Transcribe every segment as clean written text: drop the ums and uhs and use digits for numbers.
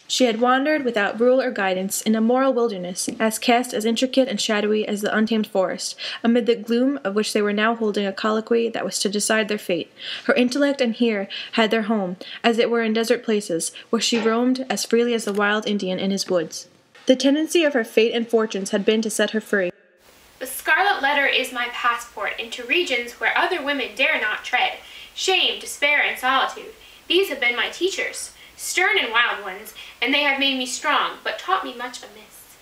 She had wandered without rule or guidance in a moral wilderness, as intricate and shadowy as the untamed forest, amid the gloom of which they were now holding a colloquy that was to decide their fate. Her intellect and here had their home, as it were in desert places, where she roamed as freely as the wild Indian in his woods. The tendency of her fate and fortunes had been to set her free. The scarlet letter is my passport into regions where other women dare not tread. Shame, despair, and solitude. These have been my teachers, stern and wild ones, and they have made me strong, but taught me much amiss.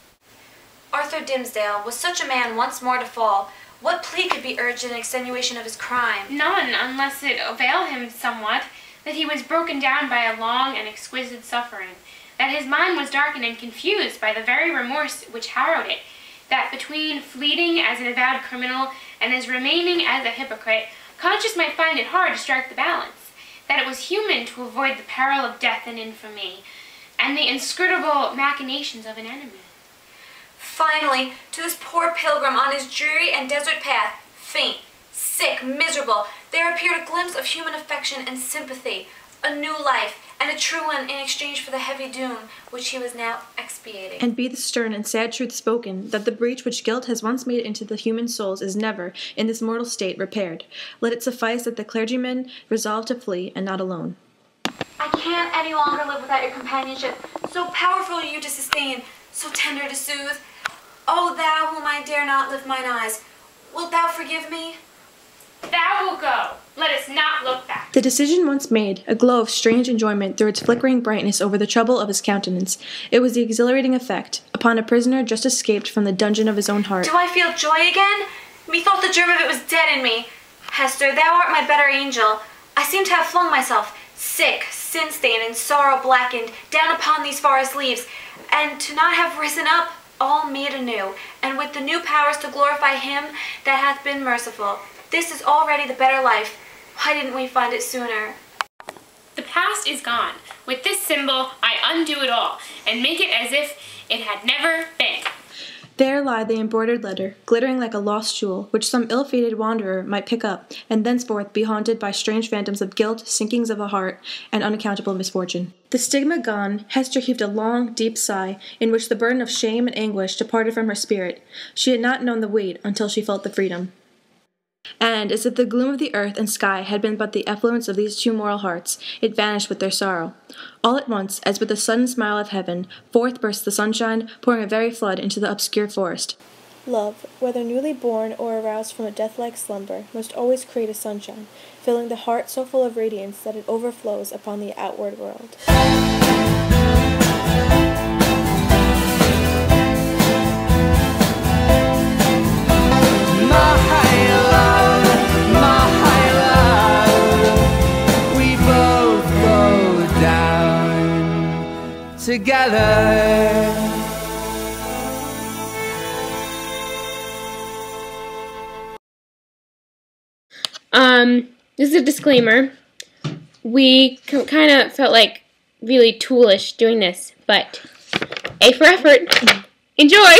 Arthur Dimmesdale was such a man once more to fall. What plea could be urged in extenuation of his crime? None, unless it avail him somewhat, that he was broken down by a long and exquisite suffering, that his mind was darkened and confused by the very remorse which harrowed it, that between fleeting as an avowed criminal and as remaining as a hypocrite, conscience might find it hard to strike the balance, that it was human to avoid the peril of death and infamy, and the inscrutable machinations of an enemy. Finally, to this poor pilgrim on his dreary and desert path, faint, sick, miserable, there appeared a glimpse of human affection and sympathy, a new life, and a true one in exchange for the heavy doom which he was now expiating. And be the stern and sad truth spoken, that the breach which guilt has once made into the human souls is never, in this mortal state, repaired. Let it suffice that the clergyman resolved to flee, and not alone. I can't any longer live without your companionship, so powerful are you to sustain, so tender to soothe. O thou whom I dare not lift mine eyes, wilt thou forgive me? Thou wilt go. Let us not look back. The decision once made, a glow of strange enjoyment threw its flickering brightness over the trouble of his countenance. It was the exhilarating effect, upon a prisoner just escaped from the dungeon of his own heart. Do I feel joy again? Methought the germ of it was dead in me. Hester, thou art my better angel. I seem to have flung myself, sick, sin-stained, and sorrow-blackened, down upon these forest leaves, and to not have risen up, all made anew, and with the new powers to glorify him that hath been merciful. This is already the better life. Why didn't we find it sooner? The past is gone. With this symbol, I undo it all, and make it as if it had never been. There lie the embroidered letter, glittering like a lost jewel, which some ill-fated wanderer might pick up, and thenceforth be haunted by strange phantoms of guilt, sinkings of the heart, and unaccountable misfortune. The stigma gone, Hester heaved a long, deep sigh, in which the burden of shame and anguish departed from her spirit. She had not known the weight until she felt the freedom. And, as if the gloom of the earth and sky had been but the effluence of these two moral hearts, it vanished with their sorrow. All at once, as with a sudden smile of heaven, forth burst the sunshine, pouring a very flood into the obscure forest. Love, whether newly born or aroused from a death-like slumber, must always create a sunshine, filling the heart so full of radiance that it overflows upon the outward world. Together. This is a disclaimer. We kind of felt like really toolish doing this, but A for effort. Enjoy!